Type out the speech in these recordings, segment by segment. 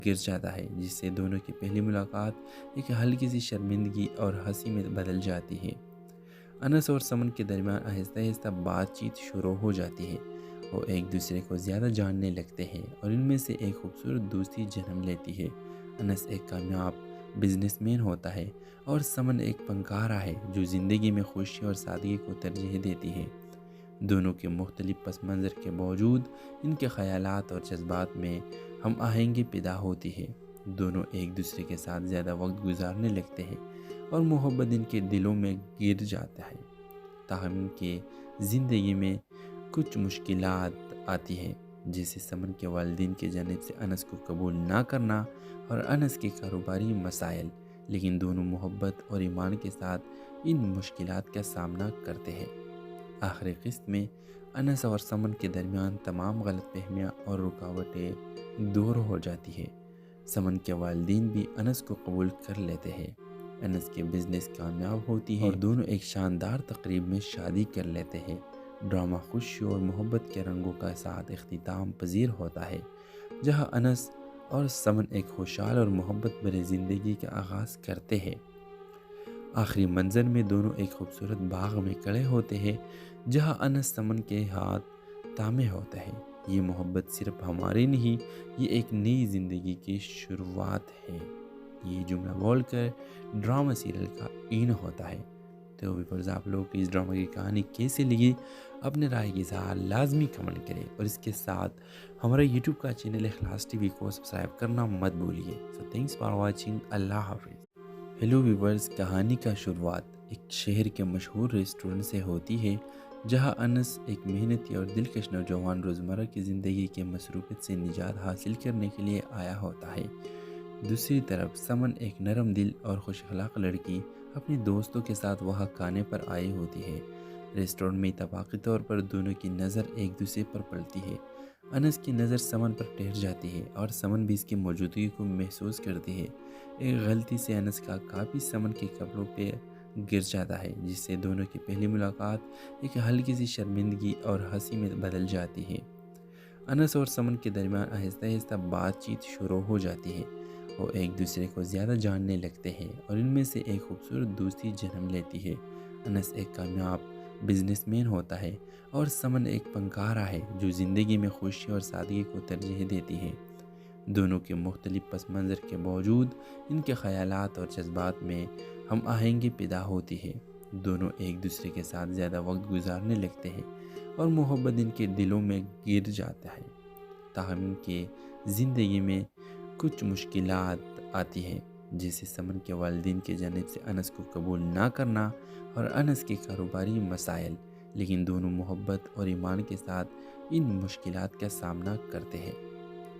گر جاتا ہے، جس سے دونوں کی پہلی ملاقات ایک ہلکی سی شرمندگی اور ہنسی میں بدل جاتی ہے۔ انس اور سمن کے درمیان آہستہ آہستہ بات چیت شروع ہو جاتی ہے۔ وہ ایک دوسرے کو زیادہ جاننے لگتے ہیں اور ان میں سے ایک خوبصورت دوستی جنم لیتی ہے۔ انس ایک کامیاب بزنس مین ہوتا ہے اور سمن ایک فنکارہ ہے جو زندگی میں خوشی اور سادگی کو ترجیح دیتی ہے۔ دونوں کے مختلف پس منظر کے باوجود ان کے خیالات اور جذبات میں ہم آہنگی پیدا ہوتی ہے۔ دونوں ایک دوسرے کے ساتھ زیادہ وقت گزارنے لگتے ہیں اور محبت ان کے دلوں میں گر جاتا ہے۔ تاہم ان کی زندگی میں کچھ مشکلات آتی ہیں، جیسے سمن کے والدین کی جانب سے انس کو قبول نہ کرنا اور انس کے کاروباری مسائل، لیکن دونوں محبت اور ایمان کے ساتھ ان مشکلات کا سامنا کرتے ہیں۔ آخری قسط میں انس اور سمن کے درمیان تمام غلط فہمیاں اور رکاوٹیں دور ہو جاتی ہے۔ سمن کے والدین بھی انس کو قبول کر لیتے ہیں، انس کے بزنس کامیاب ہوتی ہے اور دونوں ایک شاندار تقریب میں شادی کر لیتے ہیں۔ ڈرامہ خوشی اور محبت کے رنگوں کا ساتھ اختتام پذیر ہوتا ہے، جہاں انس اور سمن ایک خوشحال اور محبت بھری زندگی کا آغاز کرتے ہیں۔ آخری منظر میں دونوں ایک خوبصورت باغ میں کھڑے ہوتے ہیں، جہاں انس سمن کے ہاتھ تھامے ہوتا ہے۔ یہ محبت صرف ہماری نہیں، یہ ایک نئی زندگی کی شروعات ہے۔ یہ جملہ بول کر ڈرامہ سیریل کا اینڈ ہوتا ہے۔ تو ویورز، آپ لوگ کو اس ڈرامہ کی کہانی کیسے لگی؟ اپنے رائے کی اظہار لازمی کمنٹ کریں اور اس کے ساتھ ہمارا یوٹیوب کا چینل اخلاص ٹی وی کو سبسکرائب کرنا مت بھولیے۔ سو تھینکس فار واچنگ۔ اللہ حافظ۔ ہیلو ویورز، کہانی کا شروعات ایک شہر کے مشہور ریسٹورنٹ سے ہوتی ہے، جہاں انس ایک محنتی اور دلکش نوجوان روزمرہ کی زندگی کے مصروفیت سے نجات حاصل کرنے کے لیے آیا ہوتا ہے۔ دوسری طرف سمن ایک نرم دل اور خوش اخلاق لڑکی اپنے دوستوں کے ساتھ وہاں کھانے پر آئی ہوتی ہے۔ ریسٹورنٹ میں اتفاقی طور پر دونوں کی نظر ایک دوسرے پر پڑتی ہے۔ انس کی نظر سمن پر ٹھہر جاتی ہے اور سمن بھی اس کی موجودگی کو محسوس کرتی ہے۔ ایک غلطی سے انس کا کاپی سمن کے کپڑوں پہ گر جاتا ہے، جس سے دونوں کی پہلی ملاقات ایک ہلکی سی شرمندگی اور ہنسی میں بدل جاتی ہے۔ انس اور سمن کے درمیان آہستہ آہستہ بات چیت شروع ہو جاتی ہے۔ وہ ایک دوسرے کو زیادہ جاننے لگتے ہیں اور ان میں سے ایک خوبصورت دوستی جنم لیتی ہے۔ انس ایک کامیاب بزنس مین ہوتا ہے اور سمن ایک فنکارہ ہے جو زندگی میں خوشی اور سادگی کو ترجیح دیتی ہے۔ دونوں کے مختلف پس منظر کے باوجود ان کے خیالات اور جذبات میں ہم آہنگی پیدا ہوتی ہے۔ دونوں ایک دوسرے کے ساتھ زیادہ وقت گزارنے لگتے ہیں اور محبت ان کے دلوں میں گر جاتا ہے۔ تاہم ان کی زندگی میں کچھ مشکلات آتی ہیں، جیسے سمن کے والدین کی جانب سے انس کو قبول نہ کرنا اور انس کے کاروباری مسائل، لیکن دونوں محبت اور ایمان کے ساتھ ان مشکلات کا سامنا کرتے ہیں۔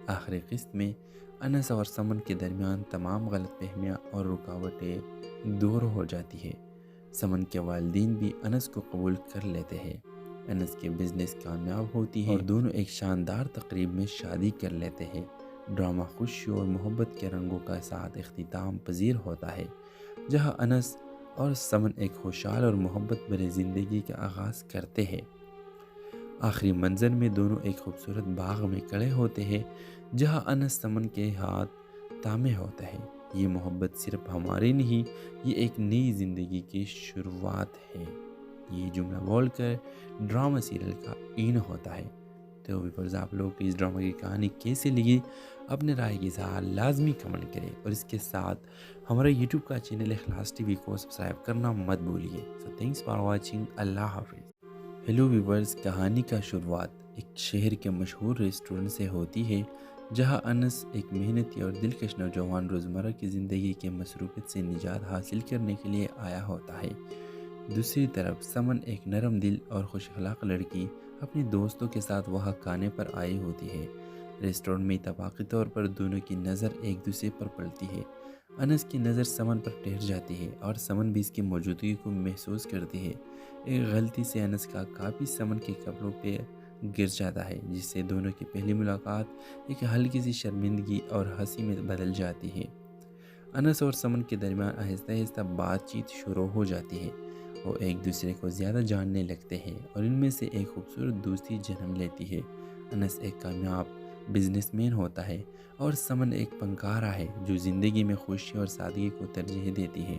آخری قسط میں انس اور سمن کے درمیان تمام غلط فہمیاں اور رکاوٹیں دور ہو جاتی ہے۔ سمن کے والدین بھی انس کو قبول کر لیتے ہیں، انس کے بزنس کامیاب ہوتی ہے اور دونوں ایک شاندار تقریب میں شادی کر لیتے ہیں۔ ڈرامہ خوشی اور محبت کے رنگوں کا ساتھ اختتام پذیر ہوتا ہے، جہاں انس اور سمن ایک خوشحال اور محبت بھری زندگی کا آغاز کرتے ہیں۔ آخری منظر میں دونوں ایک خوبصورت باغ میں کھڑے ہوتے ہیں، جہاں انس سمن کے ہاتھ تھامے ہوتا ہے۔ یہ محبت صرف ہماری نہیں، یہ ایک نئی زندگی کی شروعات ہے۔ یہ جملہ بول کر ڈرامہ سیریل کا اینڈ ہوتا ہے۔ تو ویورز، آپ لوگ کو اس ڈرامہ کی کہانی کیسے لگی؟ اپنے رائے کی اظہار لازمی کمنٹ کریں اور اس کے ساتھ ہمارا یوٹیوب کا چینل اخلاص ٹی وی کو سبسکرائب کرنا مت بھولیے۔ سو تھینکس فار واچنگ۔ اللہ حافظ۔ ہیلو ویورز، کہانی کا شروعات ایک شہر کے مشہور ریسٹورنٹ سے ہوتی ہے، جہاں انس ایک محنتی اور دلکش نوجوان روزمرہ کی زندگی کے مصروفیت سے نجات حاصل کرنے کے لیے آیا ہوتا ہے۔ دوسری طرف سمن ایک نرم دل اور خوش اخلاق لڑکی اپنے دوستوں کے ساتھ وہاں کھانے پر آئی ہوتی ہے۔ ریسٹورنٹ میں اتفاقی طور پر دونوں کی نظر ایک دوسرے پر پڑتی ہے۔ انس کی نظر سمن پر ٹھہر جاتی ہے اور سمن بھی اس کی موجودگی کو محسوس کرتی ہے۔ ایک غلطی سے انس کا کاپی سمن کے کپڑوں پہ گر جاتا ہے، جس سے دونوں کی پہلی ملاقات ایک ہلکی سی شرمندگی اور ہنسی میں بدل جاتی ہے۔ انس اور سمن کے درمیان آہستہ آہستہ بات چیت شروع ہو جاتی ہے۔ وہ ایک دوسرے کو زیادہ جاننے لگتے ہیں اور ان میں سے ایک خوبصورت دوستی جنم لیتی ہے۔ انس ایک کامیاب بزنس مین ہوتا ہے اور سمن ایک فنکارہ ہے جو زندگی میں خوشی اور سادگی کو ترجیح دیتی ہے۔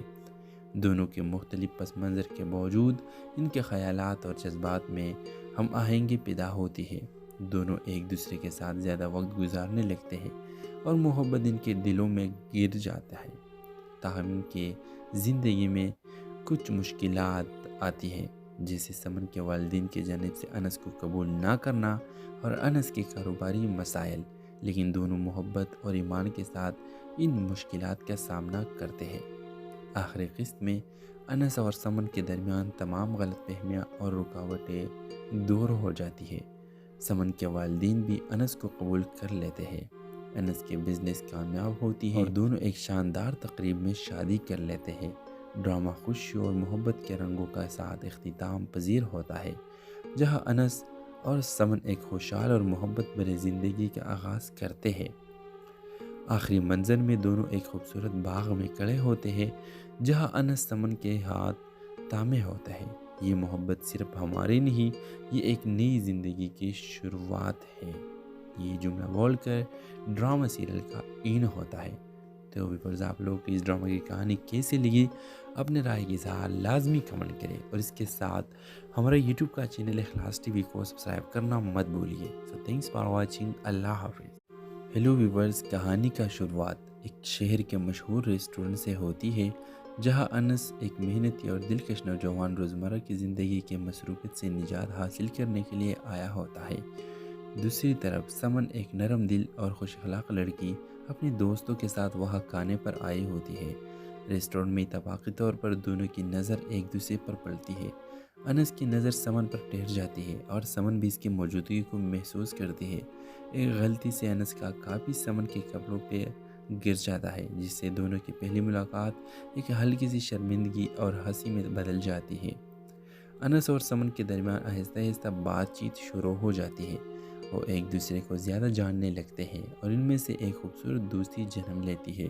دونوں کے مختلف پس منظر کے باوجود ان کے خیالات اور جذبات میں ہم آہنگی پیدا ہوتی ہے۔ دونوں ایک دوسرے کے ساتھ زیادہ وقت گزارنے لگتے ہیں اور محبت ان کے دلوں میں گر جاتا ہے۔ تاہم ان کے زندگی میں کچھ مشکلات آتی ہیں، جیسے سمن کے والدین کی جانب سے انس کو قبول نہ کرنا اور انس کے کاروباری مسائل، لیکن دونوں محبت اور ایمان کے ساتھ ان مشکلات کا سامنا کرتے ہیں۔ آخری قسط میں انس اور سمن کے درمیان تمام غلط فہمیاں اور رکاوٹیں دور ہو جاتی ہے۔ سمن کے والدین بھی انس کو قبول کر لیتے ہیں، انس کے بزنس کامیاب ہوتی ہے اور دونوں ایک شاندار تقریب میں شادی کر لیتے ہیں۔ ڈرامہ خوشی اور محبت کے رنگوں کا ساتھ اختتام پذیر ہوتا ہے، جہاں انس اور سمن ایک خوشحال اور محبت بھری زندگی کا آغاز کرتے ہیں۔ آخری منظر میں دونوں ایک خوبصورت باغ میں کھڑے ہوتے ہیں، جہاں انس سمن کے ہاتھ تھامے ہوتا ہے۔ یہ محبت صرف ہماری نہیں، یہ ایک نئی زندگی کی شروعات ہے۔ یہ جملہ بول کر ڈرامہ سیریل کا این ہوتا ہے۔ تو ویورز، آپ لوگ اس ڈرامہ کی کہانی کیسے لگی؟ اپنے رائے کی اظہار لازمی کمنٹ کریں، اور اس کے ساتھ ہمارا یوٹیوب کا چینل اخلاص ٹی وی کو سبسکرائب کرنا مت بھولیے۔ سو تھینکس فار واچنگ۔ اللہ حافظ۔ ہیلو ویورز، کہانی کا شروعات ایک شہر کے مشہور ریسٹورنٹ سے ہوتی ہے، جہاں انس ایک محنتی اور دلکش نوجوان روزمرہ کی زندگی کے مصروفیت سے نجات حاصل کرنے کے لیے آیا ہوتا ہے۔ دوسری طرف سمن ایک نرم دل اور خوش اخلاق لڑکی اپنے دوستوں کے ساتھ وہاں کھانے پر آئی ہوتی ہے۔ ریسٹورنٹ میں اتفاقی طور پر دونوں کی نظر ایک دوسرے پر پڑتی ہے۔ انس کی نظر سمن پر ٹھہر جاتی ہے اور سمن بھی اس کی موجودگی کو محسوس کرتی ہے۔ ایک غلطی سے انس کا کاپی سمن کے کپڑوں پہ گر جاتا ہے، جس سے دونوں کی پہلی ملاقات ایک ہلکی سی شرمندگی اور ہنسی میں بدل جاتی ہے۔ انس اور سمن کے درمیان آہستہ آہستہ بات چیت شروع ہو جاتی ہے۔ وہ ایک دوسرے کو زیادہ جاننے لگتے ہیں اور ان میں سے ایک خوبصورت دوستی جنم لیتی ہے۔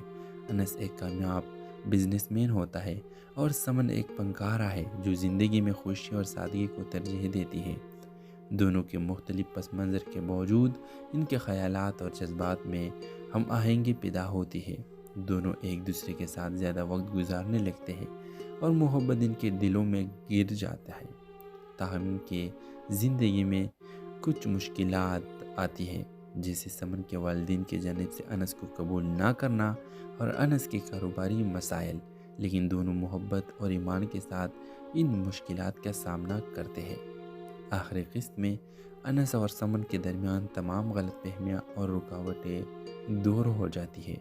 انس ایک کامیاب بزنس مین ہوتا ہے اور سمن ایک فنکارہ ہے جو زندگی میں خوشی اور سادگی کو ترجیح دیتی ہے۔ دونوں کے مختلف پس منظر کے باوجود ان کے خیالات اور جذبات میں ہم آہنگی پیدا ہوتی ہے۔ دونوں ایک دوسرے کے ساتھ زیادہ وقت گزارنے لگتے ہیں اور محبت ان کے دلوں میں گر جاتا ہے۔ تاہم ان کے زندگی میں کچھ مشکلات آتی ہیں، جیسے سمن کے والدین کی جانب سے انس کو قبول نہ کرنا اور انس کے کاروباری مسائل، لیکن دونوں محبت اور ایمان کے ساتھ ان مشکلات کا سامنا کرتے ہیں۔ آخری قسط میں انس اور سمن کے درمیان تمام غلط فہمیاں اور رکاوٹیں دور ہو جاتی ہے۔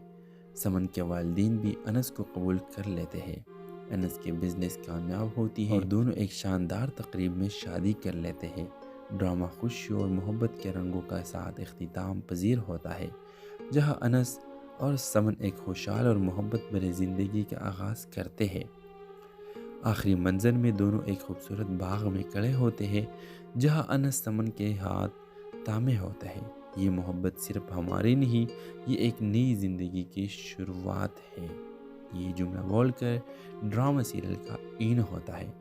سمن کے والدین بھی انس کو قبول کر لیتے ہیں، انس کے بزنس کامیاب ہوتی ہے اور دونوں ایک شاندار تقریب میں شادی کر لیتے ہیں۔ ڈرامہ خوشی اور محبت کے رنگوں کا ساتھ اختتام پذیر ہوتا ہے، جہاں انس اور سمن ایک خوشحال اور محبت بھری زندگی کا آغاز کرتے ہیں۔ آخری منظر میں دونوں ایک خوبصورت باغ میں کھڑے ہوتے ہیں، جہاں انس سمن کے ہاتھ تھامے ہوتا ہے۔ یہ محبت صرف ہماری نہیں، یہ ایک نئی زندگی کی شروعات ہے۔ یہ جملہ بول کر ڈرامہ سیریل کا این ہوتا ہے۔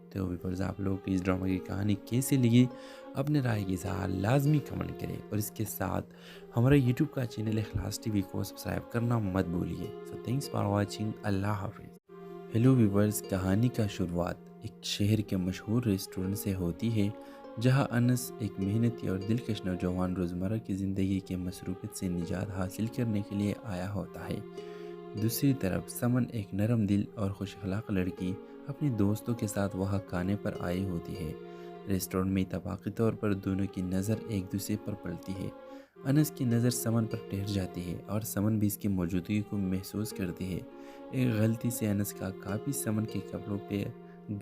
تو ویورز، آپ لوگ اس ڈرامہ کی کہانی کیسے لگی؟ اپنے رائے کی اظہار لازمی کمنٹ کریں، اور اس کے ساتھ ہمارا یوٹیوب کا چینل اخلاص ٹی وی کو سبسکرائب کرنا مت بھولیے۔ سو تھینکس فار واچنگ۔ اللہ حافظ۔ ہیلو ویورز، کہانی کا شروعات ایک شہر کے مشہور ریسٹورنٹ سے ہوتی ہے، جہاں انس ایک محنتی اور دلکش نوجوان روزمرہ کی زندگی کے مصروفیت سے نجات حاصل کرنے کے لیے آیا ہوتا ہے۔ دوسری طرف سمن ایک نرم دل اور خوش اخلاق لڑکی اپنے دوستوں کے ساتھ وہاں کھانے پر آئی ہوتی ہے۔ ریسٹورنٹ میں اتفاقی طور پر دونوں کی نظر ایک دوسرے پر پڑتی ہے۔ انس کی نظر سمن پر ٹھہر جاتی ہے اور سمن بھی اس کی موجودگی کو محسوس کرتی ہے۔ ایک غلطی سے انس کا کاپی سمن کے کپڑوں پہ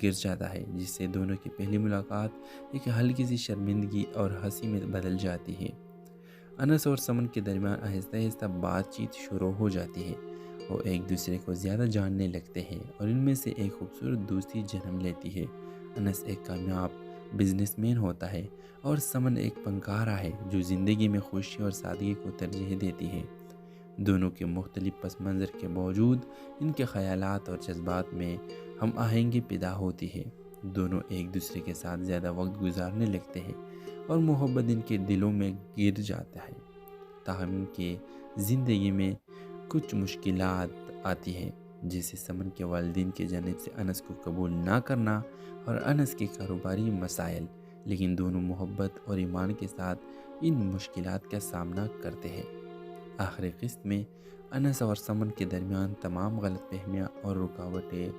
گر جاتا ہے، جس سے دونوں کی پہلی ملاقات ایک ہلکی سی شرمندگی اور ہنسی میں بدل جاتی ہے۔ انس اور سمن کے درمیان آہستہ آہستہ بات چیت شروع ہو جاتی ہے۔ وہ ایک دوسرے کو زیادہ جاننے لگتے ہیں اور ان میں سے ایک خوبصورت دوستی جنم لیتی ہے۔ انس ایک کامیاب بزنس مین ہوتا ہے اور سمن ایک فنکارہ ہے جو زندگی میں خوشی اور سادگی کو ترجیح دیتی ہے۔ دونوں کے مختلف پس منظر کے باوجود ان کے خیالات اور جذبات میں ہم آہنگی پیدا ہوتی ہے۔ دونوں ایک دوسرے کے ساتھ زیادہ وقت گزارنے لگتے ہیں اور محبت ان کے دلوں میں گر جاتا ہے۔ تاہم ان کے زندگی میں کچھ مشکلات آتی ہیں، جیسے سمن کے والدین کی جانب سے انس کو قبول نہ کرنا اور انس کے کاروباری مسائل، لیکن دونوں محبت اور ایمان کے ساتھ ان مشکلات کا سامنا کرتے ہیں۔ آخری قسط میں انس اور سمن کے درمیان تمام غلط فہمیاں اور رکاوٹیں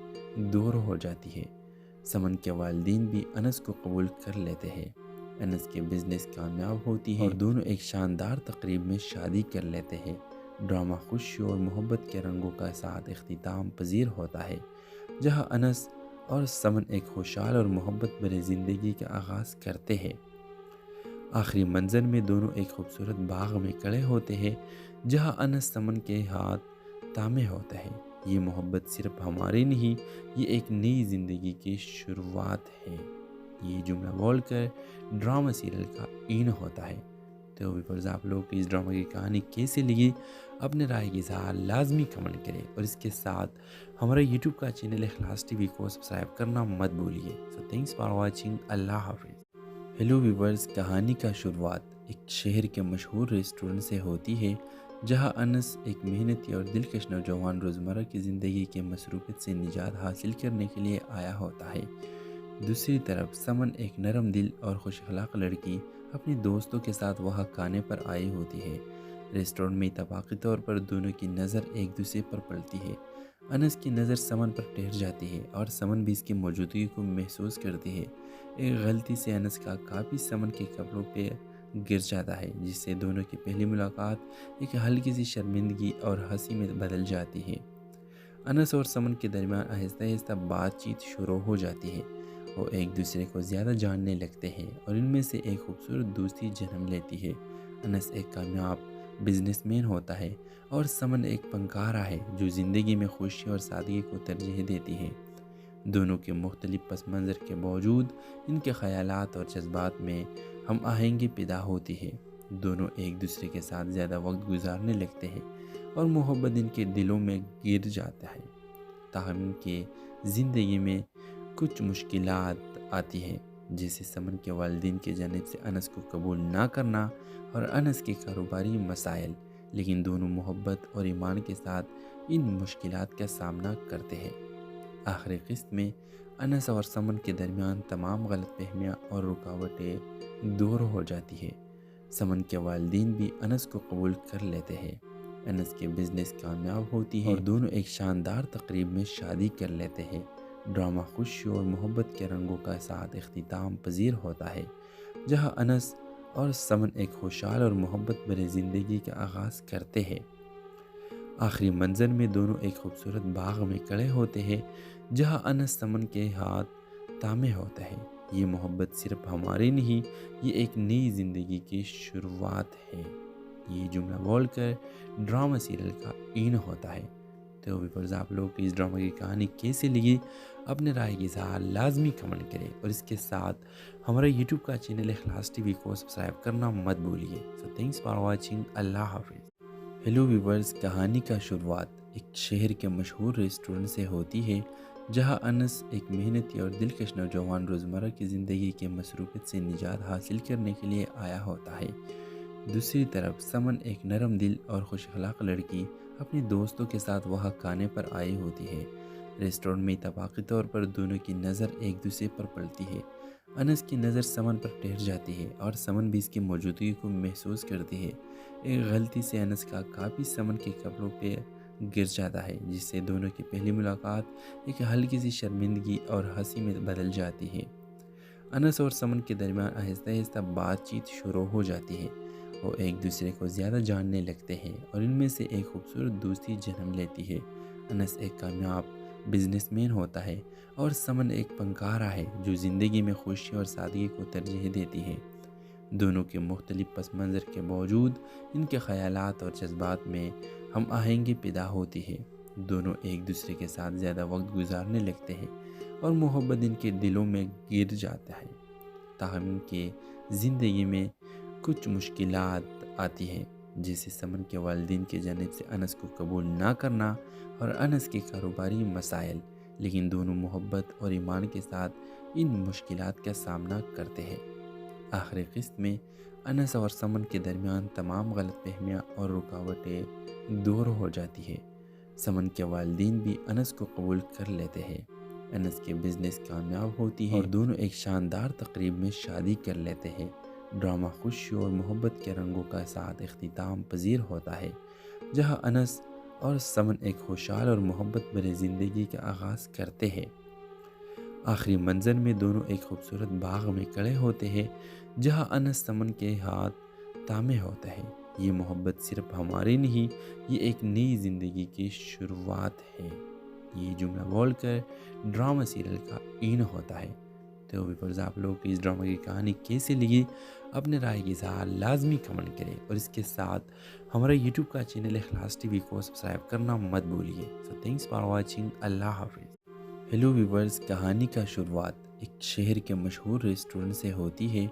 دور ہو جاتی ہے۔ سمن کے والدین بھی انس کو قبول کر لیتے ہیں، انس کے بزنس کامیاب ہوتی ہے اور دونوں ایک شاندار تقریب میں شادی کر لیتے ہیں۔ ڈرامہ خوشی اور محبت کے رنگوں کا ساتھ اختتام پذیر ہوتا ہے، جہاں انس اور سمن ایک خوشحال اور محبت بھری زندگی کا آغاز کرتے ہیں۔ آخری منظر میں دونوں ایک خوبصورت باغ میں کھڑے ہوتے ہیں، جہاں انس سمن کے ہاتھ تھامے ہوتا ہے۔ یہ محبت صرف ہماری نہیں، یہ ایک نئی زندگی کی شروعات ہے۔ یہ جملہ بول کر ڈرامہ سیریل کا اینڈ ہوتا ہے۔ تو ویورز، آپ لوگ کو اس ڈرامہ کی کہانی کیسے لگی؟ اپنے رائے کی اظہار لازمی کمنٹ کریں، اور اس کے ساتھ ہمارا یوٹیوب کا چینل اخلاص ٹی وی کو سبسکرائب کرنا مت بھولیے۔ سو تھینکس فار واچنگ، اللہ حافظ۔ ہیلو ویورز، کہانی کا شروعات ایک شہر کے مشہور ریسٹورنٹ سے ہوتی ہے، جہاں انس ایک محنتی اور دلکش نوجوان روزمرہ کی زندگی کے مصروفیت سے نجات حاصل کرنے کے لیے آیا ہوتا ہے۔ دوسری طرف سمن ایک نرم دل اور خوش اخلاق لڑکی اپنے دوستوں کے ساتھ وہاں کھانے پر آئی ہوتی ہے۔ ریسٹورنٹ میں اتفاقی طور پر دونوں کی نظر ایک دوسرے پر پڑتی ہے۔ انس کی نظر سمن پر ٹھہر جاتی ہے اور سمن بھی اس کی موجودگی کو محسوس کرتی ہے۔ ایک غلطی سے انس کا کاپی سمن کے کپڑوں پہ گر جاتا ہے، جس سے دونوں کی پہلی ملاقات ایک ہلکی سی شرمندگی اور ہنسی میں بدل جاتی ہے۔ انس اور سمن کے درمیان آہستہ آہستہ بات چیت شروع ہو جاتی ہے۔ وہ ایک دوسرے کو زیادہ جاننے لگتے ہیں اور ان میں سے ایک خوبصورت دوستی جنم لیتی ہے۔ انس ایک کامیاب بزنس مین ہوتا ہے اور سمن ایک فنکارہ ہے جو زندگی میں خوشی اور سادگی کو ترجیح دیتی ہے۔ دونوں کے مختلف پس منظر کے باوجود ان کے خیالات اور جذبات میں ہم آہنگی پیدا ہوتی ہے۔ دونوں ایک دوسرے کے ساتھ زیادہ وقت گزارنے لگتے ہیں اور محبت ان کے دلوں میں گر جاتا ہے۔ تاہم ان کے زندگی میں کچھ مشکلات آتی ہیں، جیسے سمن کے والدین کی جانب سے انس کو قبول نہ کرنا اور انس کے کاروباری مسائل، لیکن دونوں محبت اور ایمان کے ساتھ ان مشکلات کا سامنا کرتے ہیں۔ آخری قسط میں انس اور سمن کے درمیان تمام غلط فہمیاں اور رکاوٹیں دور ہو جاتی ہے۔ سمن کے والدین بھی انس کو قبول کر لیتے ہیں، انس کے بزنس کامیاب ہوتی ہے اور دونوں ایک شاندار تقریب میں شادی کر لیتے ہیں۔ ڈرامہ خوشی اور محبت کے رنگوں کا ساتھ اختتام پذیر ہوتا ہے، جہاں انس اور سمن ایک خوشحال اور محبت بھری زندگی کا آغاز کرتے ہیں۔ آخری منظر میں دونوں ایک خوبصورت باغ میں کھڑے ہوتے ہیں، جہاں انس سمن کے ہاتھ تھامے ہوتا ہے۔ یہ محبت صرف ہماری نہیں، یہ ایک نئی زندگی کی شروعات ہے۔ یہ جملہ بول کر ڈرامہ سیریل کا اینڈ ہوتا ہے۔ تو ویورز، آپ لوگ کو اس ڈرامہ کی کہانی کیسے لگی؟ اپنے رائے کی اظہار لازمی کمنٹ کریں، اور اس کے ساتھ ہمارا یوٹیوب کا چینل اخلاص ٹی وی کو سبسکرائب کرنا مت بھولیے۔ سو تھینکس فار واچنگ، اللہ حافظ۔ ہیلو ویورز، کہانی کا شروعات ایک شہر کے مشہور ریسٹورنٹ سے ہوتی ہے، جہاں انس ایک محنتی اور دلکش نوجوان روزمرہ کی زندگی کے مصروفیت سے نجات حاصل کرنے کے لیے آیا ہوتا ہے۔ دوسری طرف سمن ایک نرم دل اور خوش اخلاق لڑکی اپنے دوستوں کے ساتھ وہاں کھانے پر آئی ہوتی ہے۔ ریسٹورنٹ میں اتفاقی طور پر دونوں کی نظر ایک دوسرے پر پڑتی ہے۔ انس کی نظر سمن پر ٹھہر جاتی ہے اور سمن بھی اس کی موجودگی کو محسوس کرتی ہے۔ ایک غلطی سے انس کا کاپی سمن کے کپڑوں پہ گر جاتا ہے، جس سے دونوں کی پہلی ملاقات ایک ہلکی سی شرمندگی اور ہنسی میں بدل جاتی ہے۔ انس اور سمن کے درمیان آہستہ آہستہ بات چیت شروع ہو جاتی ہے۔ وہ ایک دوسرے کو زیادہ جاننے لگتے ہیں اور ان میں سے ایک خوبصورت دوستی جنم لیتی ہے۔ انس ایک کامیاب بزنس مین ہوتا ہے اور سمن ایک فنکارہ ہے جو زندگی میں خوشی اور سادگی کو ترجیح دیتی ہے۔ دونوں کے مختلف پس منظر کے باوجود ان کے خیالات اور جذبات میں ہم آہنگی پیدا ہوتی ہے۔ دونوں ایک دوسرے کے ساتھ زیادہ وقت گزارنے لگتے ہیں اور محبت ان کے دلوں میں گر جاتا ہے۔ تاہم ان کے زندگی میں کچھ مشکلات آتی ہیں، جیسے سمن کے والدین کی جانب سے انس کو قبول نہ کرنا اور انس کے کاروباری مسائل، لیکن دونوں محبت اور ایمان کے ساتھ ان مشکلات کا سامنا کرتے ہیں۔ آخری قسط میں انس اور سمن کے درمیان تمام غلط فہمیاں اور رکاوٹیں دور ہو جاتی ہے۔ سمن کے والدین بھی انس کو قبول کر لیتے ہیں، انس کے بزنس کامیاب ہوتی ہے اور دونوں ایک شاندار تقریب میں شادی کر لیتے ہیں۔ ڈرامہ خوشی اور محبت کے رنگوں کا ساتھ اختتام پذیر ہوتا ہے، جہاں انس اور سمن ایک خوشحال اور محبت بھری زندگی کا آغاز کرتے ہیں۔ آخری منظر میں دونوں ایک خوبصورت باغ میں کھڑے ہوتے ہیں، جہاں انس سمن کے ہاتھ تھامے ہوتا ہے۔ یہ محبت صرف ہماری نہیں، یہ ایک نئی زندگی کی شروعات ہے۔ یہ جملہ بول کر ڈرامہ سیریل کا اینڈ ہوتا ہے۔ تو ویورز، آپ لوگ کو اس ڈرامہ کی کہانی کیسے لگی؟ اپنے رائے کی اظہار لازمی کمنٹ کریں، اور اس کے ساتھ ہمارا یوٹیوب کا چینل اخلاص ٹی وی کو سبسکرائب کرنا مت بھولیے۔ سو تھینکس فار واچنگ، اللہ حافظ۔ ہیلو ویورز، کہانی کا شروعات ایک شہر کے مشہور ریسٹورنٹ سے ہوتی ہے،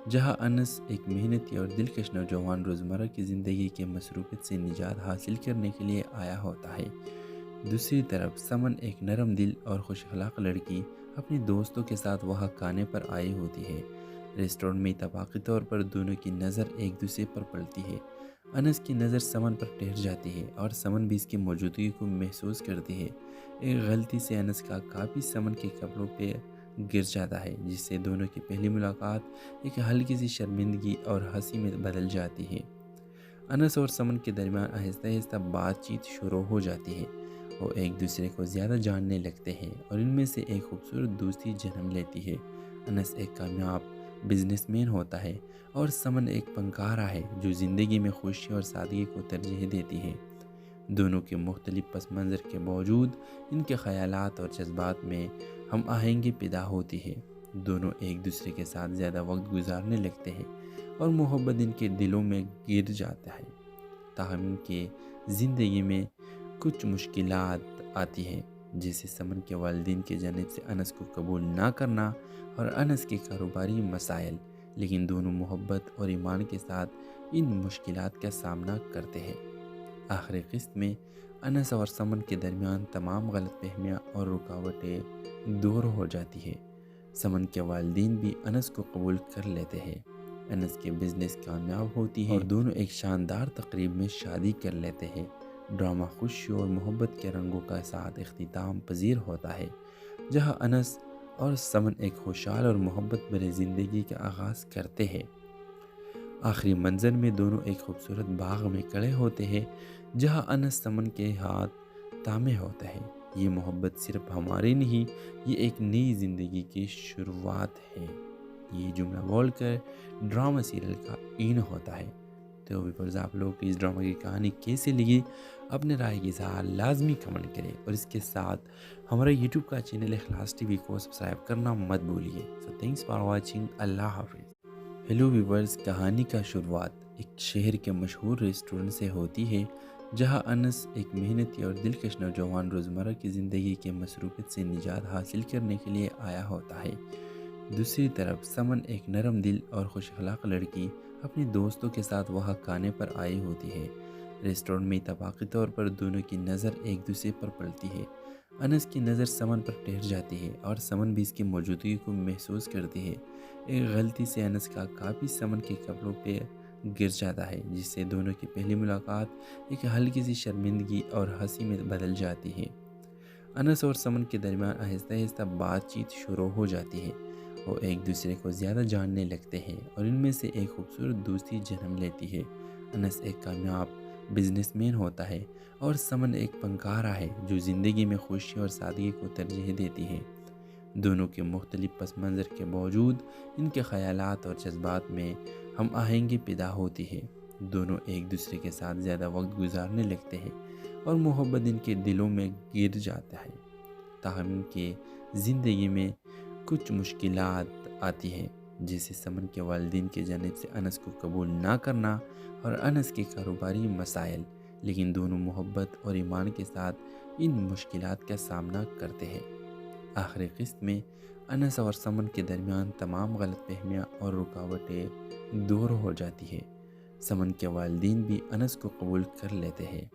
جہاں انس ایک محنتی اور دلکش نوجوان روزمرہ کی زندگی کے مصروفیت سے نجات حاصل کرنے کے لیے آیا ہوتا ہے۔ دوسری طرف سمن ایک نرم دل اور خوش اخلاق لڑکی اپنے دوستوں کے ساتھ وہاں کھانے پر آئی ہوتی ہے۔ ریسٹورنٹ میں اتفاقی طور پر دونوں کی نظر ایک دوسرے پر پڑتی ہے۔ انس کی نظر سمن پر ٹھہر جاتی ہے اور سمن بھی اس کی موجودگی کو محسوس کرتی ہے۔ ایک غلطی سے انس کا کاپی سمن کے کپڑوں پہ گر جاتا ہے، جس سے دونوں کی پہلی ملاقات ایک ہلکی سی شرمندگی اور ہنسی میں بدل جاتی ہے۔ انس اور سمن کے درمیان آہستہ آہستہ بات چیت شروع ہو جاتی ہے۔ وہ ایک دوسرے کو زیادہ جاننے لگتے ہیں اور ان میں سے ایک خوبصورت دوستی جنم لیتی ہے۔ انس ایک کامیاب بزنس مین ہوتا ہے اور سمن ایک فنکارہ ہے جو زندگی میں خوشی اور سادگی کو ترجیح دیتی ہے۔ دونوں کے مختلف پس منظر کے باوجود ان کے خیالات اور جذبات میں ہم آہنگی پیدا ہوتی ہے۔ دونوں ایک دوسرے کے ساتھ زیادہ وقت گزارنے لگتے ہیں اور محبت ان کے دلوں میں گر جاتا ہے۔ تاہم ان کے زندگی میں کچھ مشکلات آتی ہیں، جیسے سمن کے والدین کی جانب سے انس کو قبول نہ کرنا اور انس کے کاروباری مسائل، لیکن دونوں محبت اور ایمان کے ساتھ ان مشکلات کا سامنا کرتے ہیں۔ آخری قسط میں انس اور سمن کے درمیان تمام غلط فہمیاں اور رکاوٹیں دور ہو جاتی ہے۔ سمن کے والدین بھی انس کو قبول کر لیتے ہیں، انس کے بزنس کامیاب ہوتی ہے اور دونوں ایک شاندار تقریب میں شادی کر لیتے ہیں۔ ڈرامہ خوشی اور محبت کے رنگوں کا ساتھ اختتام پذیر ہوتا ہے، جہاں انس اور سمن ایک خوشحال اور محبت بھری زندگی کا آغاز کرتے ہیں۔ آخری منظر میں دونوں ایک خوبصورت باغ میں کھڑے ہوتے ہیں، جہاں انس سمن کے ہاتھ تھامے ہوتا ہے۔ یہ محبت صرف ہماری نہیں، یہ ایک نئی زندگی کی شروعات ہے۔ یہ جملہ بول کر ڈرامہ سیریل کا اینڈ ہوتا ہے۔ تو ویورز، آپ لوگ کو اس ڈرامہ کی کہانی کیسے لگی؟ اپنے رائے کی اظہار لازمی کمنٹ کریں، اور اس کے ساتھ ہمارا یوٹیوب کا چینل اخلاص ٹی وی کو سبسکرائب کرنا مت بھولیے۔ سو تھینکس فار واچنگ، اللہ حافظ۔ ہیلو ویورز، کہانی کا شروعات ایک شہر کے مشہور ریسٹورنٹ سے ہوتی ہے، جہاں انس ایک محنتی اور دلکش نوجوان روزمرہ کی زندگی کے مصروفیت سے نجات حاصل کرنے کے لیے آیا ہوتا ہے۔ دوسری طرف سمن ایک نرم دل اور خوش اخلاق لڑکی اپنے دوستوں کے ساتھ وہاں کھانے پر آئی ہوتی ہے۔ ریسٹورنٹ میں اتفاقی طور پر دونوں کی نظر ایک دوسرے پر پڑتی ہے۔ انس کی نظر سمن پر ٹھہر جاتی ہے اور سمن بھی اس کی موجودگی کو محسوس کرتی ہے۔ ایک غلطی سے انس کا کاپی سمن کے کپڑوں پہ گر جاتا ہے، جس سے دونوں کی پہلی ملاقات ایک ہلکی سی شرمندگی اور ہنسی میں بدل جاتی ہے۔ انس اور سمن کے درمیان آہستہ آہستہ بات چیت شروع ہو جاتی ہے۔ وہ ایک دوسرے کو زیادہ جاننے لگتے ہیں اور ان میں سے ایک خوبصورت دوستی جنم لیتی ہے۔ انس ایک کامیاب بزنس مین ہوتا ہے اور سمن ایک فنکارہ ہے جو زندگی میں خوشی اور سادگی کو ترجیح دیتی ہے۔ دونوں کے مختلف پس منظر کے باوجود ان کے خیالات اور جذبات میں ہم آہنگی پیدا ہوتی ہے۔ دونوں ایک دوسرے کے ساتھ زیادہ وقت گزارنے لگتے ہیں اور محبت ان کے دلوں میں گر جاتا ہے۔ تاہم ان کے زندگی میں کچھ مشکلات آتی ہیں، جیسے سمن کے والدین کی جانب سے انس کو قبول نہ کرنا اور انس کے کاروباری مسائل، لیکن دونوں محبت اور ایمان کے ساتھ ان مشکلات کا سامنا کرتے ہیں۔ آخری قسط میں انس اور سمن کے درمیان تمام غلط فہمیاں اور رکاوٹیں دور ہو جاتی ہے۔ سمن کے والدین بھی انس کو قبول کر لیتے ہیں،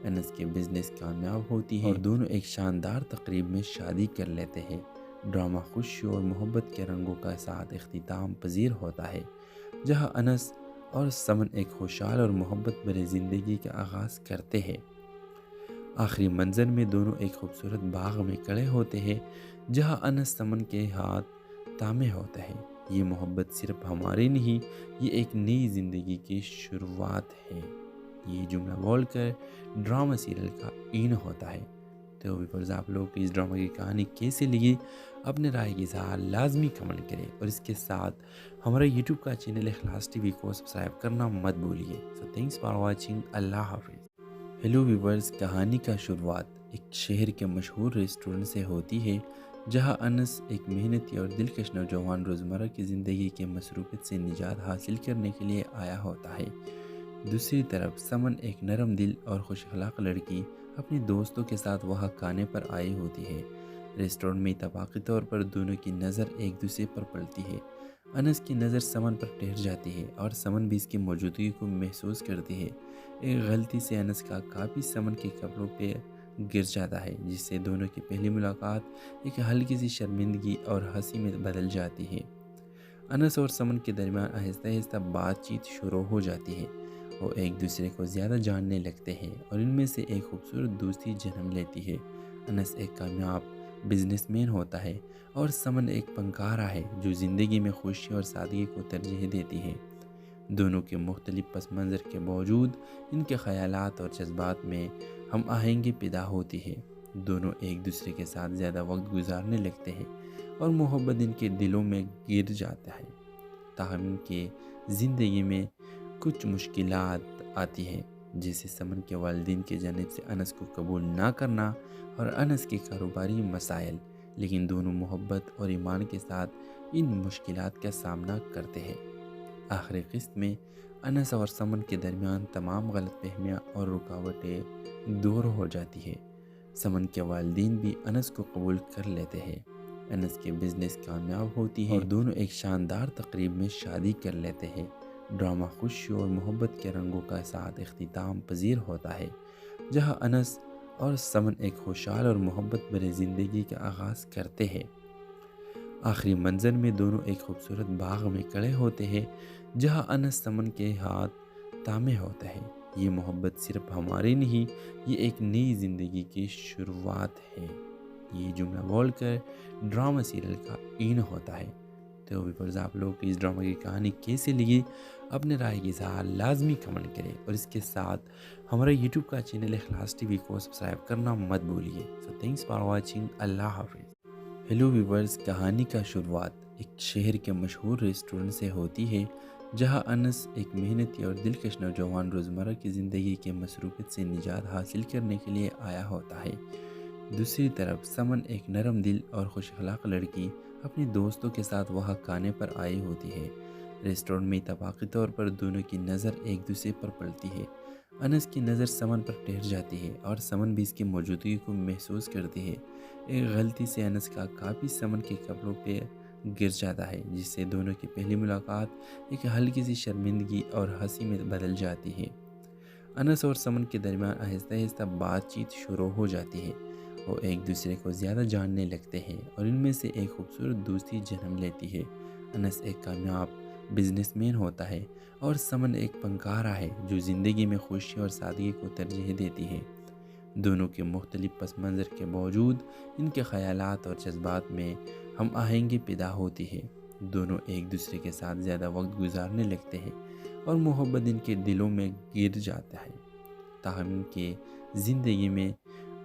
انس کے بزنس کامیاب ہوتی ہے اور دونوں ایک شاندار تقریب میں شادی کر لیتے ہیں۔ ڈرامہ خوشی اور محبت کے رنگوں کا ساتھ اختتام پذیر ہوتا ہے، جہاں انس اور سمن ایک خوشحال اور محبت بھری زندگی کا آغاز کرتے ہیں۔ آخری منظر میں دونوں ایک خوبصورت باغ میں کھڑے ہوتے ہیں جہاں انس سمن کے ہاتھ تامے ہوتا ہے۔ یہ محبت صرف ہماری نہیں، یہ ایک نئی زندگی کی شروعات ہے۔ یہ جملہ بول کر ڈرامہ سیریل کا این ہوتا ہے۔ تو ویورز، آپ لوگ کو اس ڈرامہ کی کہانی کیسے لگی؟ اپنے رائے کی اظہار لازمی کمنٹ کریں، اور اس کے ساتھ ہمارا یوٹیوب کا چینل اخلاص ٹی وی کو سبسکرائب کرنا مت بھولیے۔ سو تھینکس فار واچنگ۔ اللہ حافظ۔ ہیلو ویورز، کہانی کا شروعات ایک شہر کے مشہور ریسٹورنٹ سے ہوتی ہے جہاں انس ایک محنتی اور دلکش نوجوان روزمرہ کی زندگی کے مصروفیت سے نجات حاصل کرنے کے لیے آیا ہوتا ہے۔ دوسری طرف سمن ایک نرم دل اور خوش اخلاق لڑکی اپنے دوستوں کے ساتھ وہاں کھانے پر آئی ہوتی ہے۔ ریسٹورنٹ میں اتفاقی طور پر دونوں کی نظر ایک دوسرے پر پڑتی ہے۔ انس کی نظر سمن پر ٹھہر جاتی ہے اور سمن بھی اس کی موجودگی کو محسوس کرتی ہے۔ ایک غلطی سے انس کا کاپی سمن کے کپڑوں پہ گر جاتا ہے، جس سے دونوں کی پہلی ملاقات ایک ہلکی سی شرمندگی اور ہنسی میں بدل جاتی ہے۔ انس اور سمن کے درمیان آہستہ آہستہ بات چیت شروع ہو جاتی ہے۔ وہ ایک دوسرے کو زیادہ جاننے لگتے ہیں اور ان میں سے ایک خوبصورت دوستی جنم لیتی ہے۔ انس ایک کامیاب بزنس مین ہوتا ہے اور سمن ایک فنکارہ ہے جو زندگی میں خوشی اور سادگی کو ترجیح دیتی ہے۔ دونوں کے مختلف پس منظر کے باوجود ان کے خیالات اور جذبات میں ہم آہنگی پیدا ہوتی ہے۔ دونوں ایک دوسرے کے ساتھ زیادہ وقت گزارنے لگتے ہیں اور محبت ان کے دلوں میں گر جاتا ہے۔ تاہم ان کے زندگی میں کچھ مشکلات آتی ہیں، جیسے سمن کے والدین کی جانب سے انس کو قبول نہ کرنا اور انس کے کاروباری مسائل، لیکن دونوں محبت اور ایمان کے ساتھ ان مشکلات کا سامنا کرتے ہیں۔ آخری قسط میں انس اور سمن کے درمیان تمام غلط فہمیاں اور رکاوٹیں دور ہو جاتی ہے۔ سمن کے والدین بھی انس کو قبول کر لیتے ہیں۔ انس کے بزنس کامیاب ہوتی ہے اور دونوں ایک شاندار تقریب میں شادی کر لیتے ہیں۔ ڈرامہ خوشی اور محبت کے رنگوں کا ساتھ اختتام پذیر ہوتا ہے، جہاں انس اور سمن ایک خوشحال اور محبت بھری زندگی کا آغاز کرتے ہیں۔ آخری منظر میں دونوں ایک خوبصورت باغ میں کھڑے ہوتے ہیں جہاں انس سمن کے ہاتھ تامے ہوتا ہے۔ یہ محبت صرف ہماری نہیں، یہ ایک نئی زندگی کی شروعات ہے۔ یہ جملہ بول کر ڈرامہ سیریل کا این ہوتا ہے۔ تو ویورز، آپ لوگ کو اس ڈرامہ کی کہانی کیسے لگی؟ اپنے رائے کی اظہار لازمی کمنٹ کریں، اور اس کے ساتھ ہمارا یوٹیوب کا چینل اخلاص ٹی وی کو سبسکرائب کرنا مت بھولیے۔ سو تھینکس فار واچنگ۔ اللہ حافظ۔ ہیلو ویورز، کہانی کا شروعات ایک شہر کے مشہور ریسٹورنٹ سے ہوتی ہے جہاں انس ایک محنتی اور دلکش نوجوان روزمرہ کی زندگی کے مصروفیت سے نجات حاصل کرنے کے لیے آیا ہوتا ہے۔ دوسری طرف سمن ایک نرم دل اور خوش اخلاق لڑکی اپنے دوستوں کے ساتھ وہاں کھانے پر آئی ہوتی ہے۔ ریسٹورنٹ میں اتفاقی طور پر دونوں کی نظر ایک دوسرے پر پڑتی ہے۔ انس کی نظر سمن پر ٹھہر جاتی ہے اور سمن بھی اس کی موجودگی کو محسوس کرتی ہے۔ ایک غلطی سے انس کا کاپی سمن کے کپڑوں پہ گر جاتا ہے، جس سے دونوں کی پہلی ملاقات ایک ہلکی سی شرمندگی اور ہنسی میں بدل جاتی ہے۔ انس اور سمن کے درمیان آہستہ آہستہ بات چیت شروع ہو جاتی ہے۔ وہ ایک دوسرے کو زیادہ جاننے لگتے ہیں اور ان میں سے ایک خوبصورت دوستی جنم لیتی ہے۔ انس ایک کامیاب بزنس مین ہوتا ہے اور سمن ایک فنکارہ ہے جو زندگی میں خوشی اور سادگی کو ترجیح دیتی ہے۔ دونوں کے مختلف پس منظر کے باوجود ان کے خیالات اور جذبات میں ہم آہنگی پیدا ہوتی ہے۔ دونوں ایک دوسرے کے ساتھ زیادہ وقت گزارنے لگتے ہیں اور محبت ان کے دلوں میں گر جاتا ہے۔ تاہم ان کے زندگی میں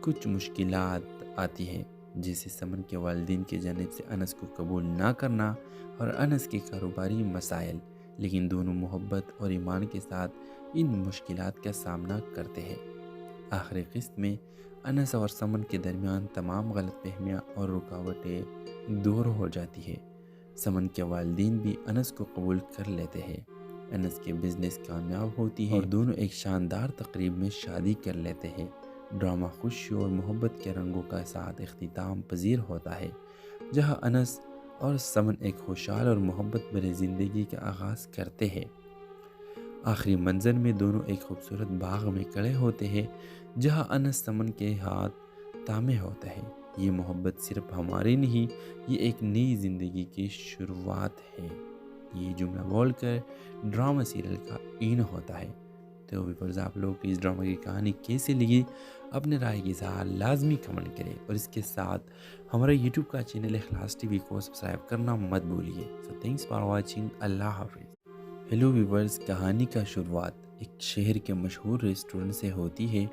کچھ مشکلات آتی ہیں، جیسے سمن کے والدین کی جانب سے انس کو قبول نہ کرنا اور انس کے کاروباری مسائل، لیکن دونوں محبت اور ایمان کے ساتھ ان مشکلات کا سامنا کرتے ہیں۔ آخری قسط میں انس اور سمن کے درمیان تمام غلط فہمیاں اور رکاوٹیں دور ہو جاتی ہے۔ سمن کے والدین بھی انس کو قبول کر لیتے ہیں۔ انس کے بزنس کامیاب ہوتی ہے اور دونوں ایک شاندار تقریب میں شادی کر لیتے ہیں۔ ڈرامہ خوشی اور محبت کے رنگوں کا ساتھ اختتام پذیر ہوتا ہے، جہاں انس اور سمن ایک خوشحال اور محبت بھری زندگی کا آغاز کرتے ہیں۔ آخری منظر میں دونوں ایک خوبصورت باغ میں کھڑے ہوتے ہیں جہاں انس سمن کے ہاتھ تامے ہوتا ہے۔ یہ محبت صرف ہماری نہیں، یہ ایک نئی زندگی کی شروعات ہے۔ یہ جملہ بول کر ڈرامہ سیریل کا این ہوتا ہے۔ تو ویورز، آپ لوگ اس ڈرامہ کی کہانی کیسے لگی اپنے رائے کی اظہار لازمی کمنٹ کریں، اور اس کے ساتھ ہمارا یوٹیوب کا چینل اخلاص ٹی وی کو سبسکرائب کرنا مت بھولیے۔ سو تھینکس فار واچنگ، اللہ حافظ۔ ہیلو ویورز، کہانی کا شروعات ایک شہر کے مشہور ریسٹورنٹ سے ہوتی ہے،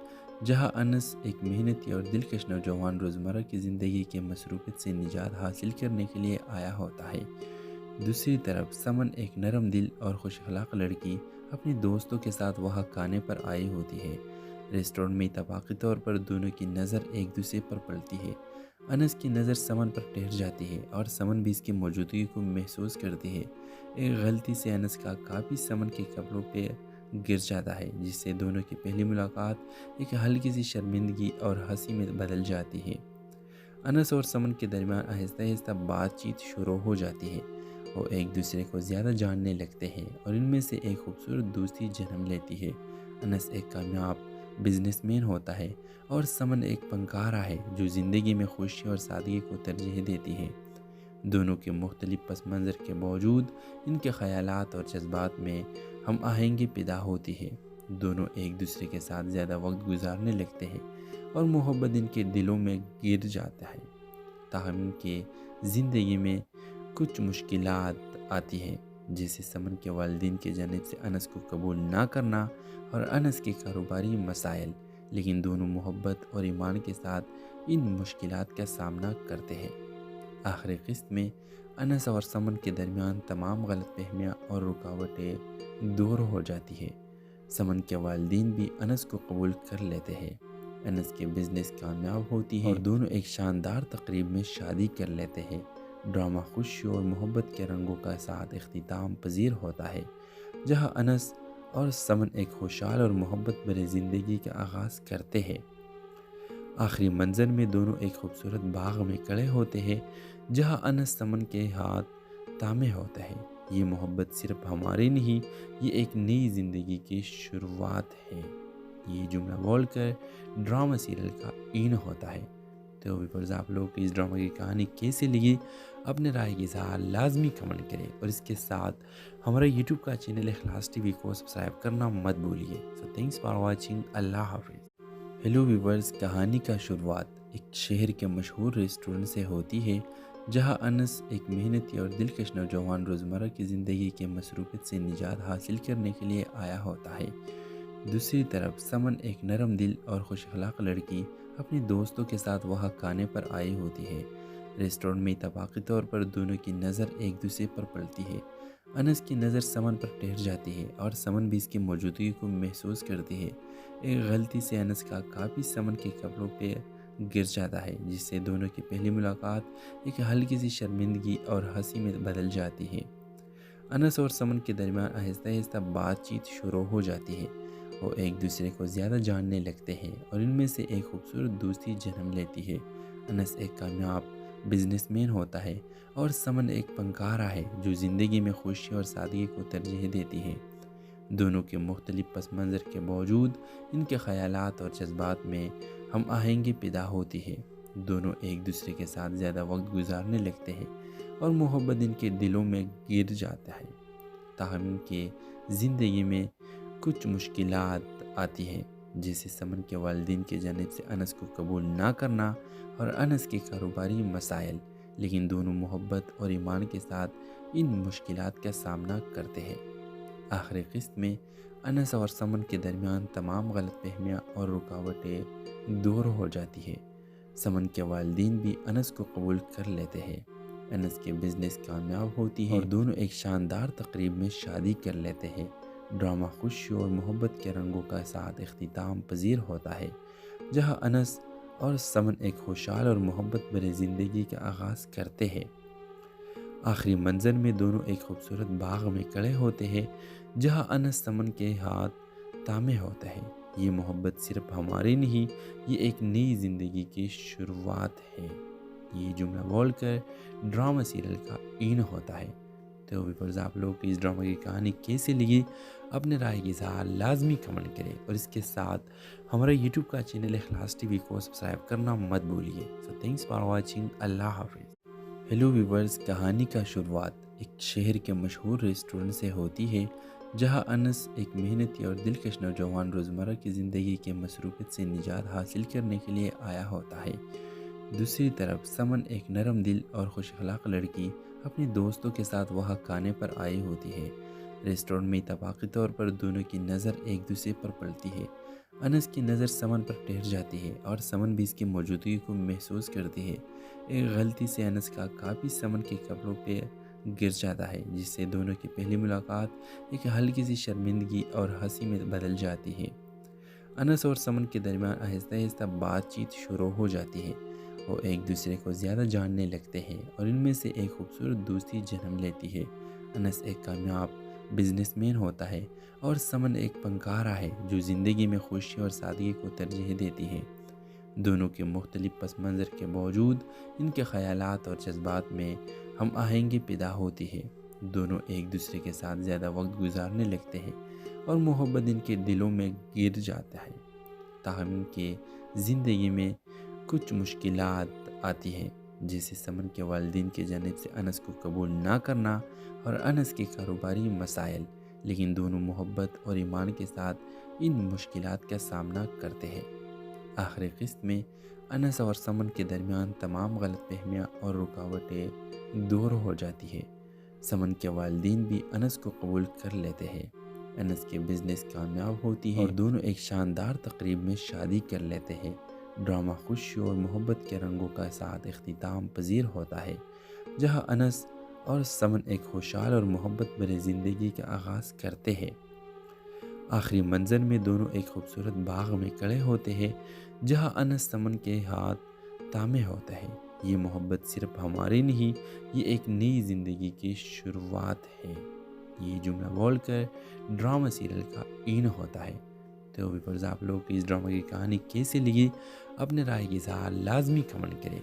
جہاں انس ایک محنتی اور دلکش نوجوان روزمرہ کی زندگی کے مصروفیت سے نجات حاصل کرنے کے لیے آیا ہوتا ہے۔ دوسری طرف سمن ایک نرم دل اور خوش اخلاق لڑکی اپنے دوستوں کے ساتھ وہاں کھانے پر آئی ہوتی ہے۔ ریسٹورنٹ میں اتفاقی طور پر دونوں کی نظر ایک دوسرے پر پڑتی ہے۔ انس کی نظر سمن پر ٹھہر جاتی ہے اور سمن بھی اس کی موجودگی کو محسوس کرتی ہے۔ ایک غلطی سے انس کا کاپی سمن کے کپڑوں پہ گر جاتا ہے، جس سے دونوں کی پہلی ملاقات ایک ہلکی سی شرمندگی اور ہنسی میں بدل جاتی ہے۔ انس اور سمن کے درمیان آہستہ آہستہ بات چیت شروع ہو جاتی ہے۔ وہ ایک دوسرے کو زیادہ جاننے لگتے ہیں اور ان میں سے ایک خوبصورت دوستی جنم لیتی ہے۔ انس ایک کامیاب بزنس مین ہوتا ہے اور سمن ایک فنکارہ ہے جو زندگی میں خوشی اور سادگی کو ترجیح دیتی ہے۔ دونوں کے مختلف پس منظر کے باوجود ان کے خیالات اور جذبات میں ہم آہنگی پیدا ہوتی ہے۔ دونوں ایک دوسرے کے ساتھ زیادہ وقت گزارنے لگتے ہیں اور محبت ان کے دلوں میں گر جاتا ہے۔ تاہم ان کے زندگی میں کچھ مشکلات آتی ہیں، جیسے سمن کے والدین کی جانب سے انس کو قبول نہ کرنا اور انس کے کاروباری مسائل، لیکن دونوں محبت اور ایمان کے ساتھ ان مشکلات کا سامنا کرتے ہیں۔ آخری قسط میں انس اور سمن کے درمیان تمام غلط فہمیاں اور رکاوٹیں دور ہو جاتی ہے۔ سمن کے والدین بھی انس کو قبول کر لیتے ہیں، انس کے بزنس کامیاب ہوتی ہے اور دونوں ایک شاندار تقریب میں شادی کر لیتے ہیں۔ ڈرامہ خوشی اور محبت کے رنگوں کا ساتھ اختتام پذیر ہوتا ہے، جہاں انس اور سمن ایک خوشحال اور محبت بھری زندگی کا آغاز کرتے ہیں۔ آخری منظر میں دونوں ایک خوبصورت باغ میں کھڑے ہوتے ہیں، جہاں انس سمن کے ہاتھ تھامے ہوتا ہے۔ یہ محبت صرف ہماری نہیں، یہ ایک نئی زندگی کی شروعات ہے۔ یہ جملہ بول کر ڈرامہ سیریل کا این ہوتا ہے۔ تو ویورز، آپ لوگ کو اس ڈرامہ کی کہانی کیسے لگی اپنے رائے کی اظہار لازمی کمنٹ کریں، اور اس کے ساتھ ہمارا یوٹیوب کا چینل اخلاص ٹی وی کو سبسکرائب کرنا مت بھولیے۔ سو تھینکس فار واچنگ، اللہ حافظ۔ ہیلو ویورز، کہانی کا شروعات ایک شہر کے مشہور ریسٹورنٹ سے ہوتی ہے، جہاں انس ایک محنتی اور دلکش نوجوان روزمرہ کی زندگی کے مصروفیت سے نجات حاصل کرنے کے لیے آیا ہوتا ہے۔ دوسری طرف سمن ایک نرم دل اور خوش اخلاق لڑکی اپنے دوستوں کے ساتھ وہاں کھانے پر آئی ہوتی ہے۔ ریسٹورنٹ میں اتفاقی طور پر دونوں کی نظر ایک دوسرے پر پڑتی ہے۔ انس کی نظر سمن پر ٹھہر جاتی ہے اور سمن بھی اس کی موجودگی کو محسوس کرتی ہے۔ ایک غلطی سے انس کا کاپی سمن کے کپڑوں پہ گر جاتا ہے، جس سے دونوں کی پہلی ملاقات ایک ہلکی سی شرمندگی اور ہنسی میں بدل جاتی ہے۔ انس اور سمن کے درمیان آہستہ آہستہ بات چیت شروع ہو جاتی ہے۔ وہ ایک دوسرے کو زیادہ جاننے لگتے ہیں اور ان میں سے ایک خوبصورت دوستی جنم لیتی ہے۔ انس ایک کامیاب بزنس مین ہوتا ہے اور سمن ایک فنکارہ ہے جو زندگی میں خوشی اور سادگی کو ترجیح دیتی ہے۔ دونوں کے مختلف پس منظر کے باوجود ان کے خیالات اور جذبات میں ہم آہنگی پیدا ہوتی ہے۔ دونوں ایک دوسرے کے ساتھ زیادہ وقت گزارنے لگتے ہیں اور محبت ان کے دلوں میں گر جاتا ہے۔ تاہم ان کے زندگی میں کچھ مشکلات آتی ہیں، جیسے سمن کے والدین کی جانب سے انس کو قبول نہ کرنا اور انس کے کاروباری مسائل، لیکن دونوں محبت اور ایمان کے ساتھ ان مشکلات کا سامنا کرتے ہیں۔ آخری قسط میں انس اور سمن کے درمیان تمام غلط فہمیاں اور رکاوٹیں دور ہو جاتی ہے۔ سمن کے والدین بھی انس کو قبول کر لیتے ہیں، انس کے بزنس کامیاب ہوتی ہے اور دونوں ایک شاندار تقریب میں شادی کر لیتے ہیں۔ ڈرامہ خوشی اور محبت کے رنگوں کا ساتھ اختتام پذیر ہوتا ہے، جہاں انس اور سمن ایک خوشحال اور محبت بھری زندگی کا آغاز کرتے ہیں۔ آخری منظر میں دونوں ایک خوبصورت باغ میں کھڑے ہوتے ہیں، جہاں انس سمن کے ہاتھ تھامے ہوتا ہے۔ یہ محبت صرف ہماری نہیں، یہ ایک نئی زندگی کی شروعات ہے۔ یہ جملہ بول کر ڈرامہ سیریل کا این ہوتا ہے۔ تو ویورز، آپ لوگ کو اس ڈرامہ کی کہانی کیسے لگی اپنے رائے کی اظہار لازمی کمنٹ کریں، اور اس کے ساتھ ہمارا یوٹیوب کا چینل اخلاص ٹی وی کو سبسکرائب کرنا مت بھولیے۔ سو تھینکس فار واچنگ، اللہ حافظ۔ ہیلو ویورز، کہانی کا شروعات ایک شہر کے مشہور ریسٹورنٹ سے ہوتی ہے، جہاں انس ایک محنتی اور دلکش نوجوان روزمرہ کی زندگی کے مصروفیت سے نجات حاصل کرنے کے لیے آیا ہوتا ہے۔ دوسری طرف سمن ایک نرم دل اور خوش اخلاق لڑکی اپنے دوستوں کے ساتھ وہاں کھانے پر آئی ہوتی ہے۔ ریسٹورنٹ میں اتفاقی طور پر دونوں کی نظر ایک دوسرے پر پڑتی ہے۔ انس کی نظر سمن پر ٹھہر جاتی ہے اور سمن بھی اس کی موجودگی کو محسوس کرتی ہے۔ ایک غلطی سے انس کا کاپی سمن کے کپڑوں پہ گر جاتا ہے، جس سے دونوں کی پہلی ملاقات ایک ہلکی سی شرمندگی اور ہنسی میں بدل جاتی ہے۔ انس اور سمن کے درمیان آہستہ آہستہ بات چیت شروع ہو جاتی ہے۔ وہ ایک دوسرے کو زیادہ جاننے لگتے ہیں اور ان میں سے ایک خوبصورت دوستی جنم لیتی ہے۔ انس ایک کامیاب بزنس مین ہوتا ہے اور سمن ایک فنکارہ ہے جو زندگی میں خوشی اور سادگی کو ترجیح دیتی ہے۔ دونوں کے مختلف پس منظر کے باوجود ان کے خیالات اور جذبات میں ہم آہنگی پیدا ہوتی ہے۔ دونوں ایک دوسرے کے ساتھ زیادہ وقت گزارنے لگتے ہیں اور محبت ان کے دلوں میں گر جاتا ہے۔ تاہم ان کے زندگی میں کچھ مشکلات آتی ہیں، جیسے سمن کے والدین کی جانب سے انس کو قبول نہ کرنا اور انس کے کاروباری مسائل، لیکن دونوں محبت اور ایمان کے ساتھ ان مشکلات کا سامنا کرتے ہیں۔ آخری قسط میں انس اور سمن کے درمیان تمام غلط فہمیاں اور رکاوٹیں دور ہو جاتی ہے۔ سمن کے والدین بھی انس کو قبول کر لیتے ہیں۔ انس کے بزنس کامیاب ہوتی ہے اور دونوں ایک شاندار تقریب میں شادی کر لیتے ہیں۔ ڈرامہ خوشی اور محبت کے رنگوں کا ساتھ اختتام پذیر ہوتا ہے، جہاں انس اور سمن ایک خوشحال اور محبت بھری زندگی کا آغاز کرتے ہیں۔ آخری منظر میں دونوں ایک خوبصورت باغ میں کھڑے ہوتے ہیں، جہاں انس سمن کے ہاتھ تھامے ہوتا ہے۔ یہ محبت صرف ہماری نہیں، یہ ایک نئی زندگی کی شروعات ہے۔ یہ جملہ بول کر ڈرامہ سیریل کا اینڈ ہوتا ہے۔ تو ویورز، آپ لوگ کو اس ڈرامہ کی کہانی کیسے لگی؟ اپنے رائے کی اظہار لازمی کمنٹ کریں۔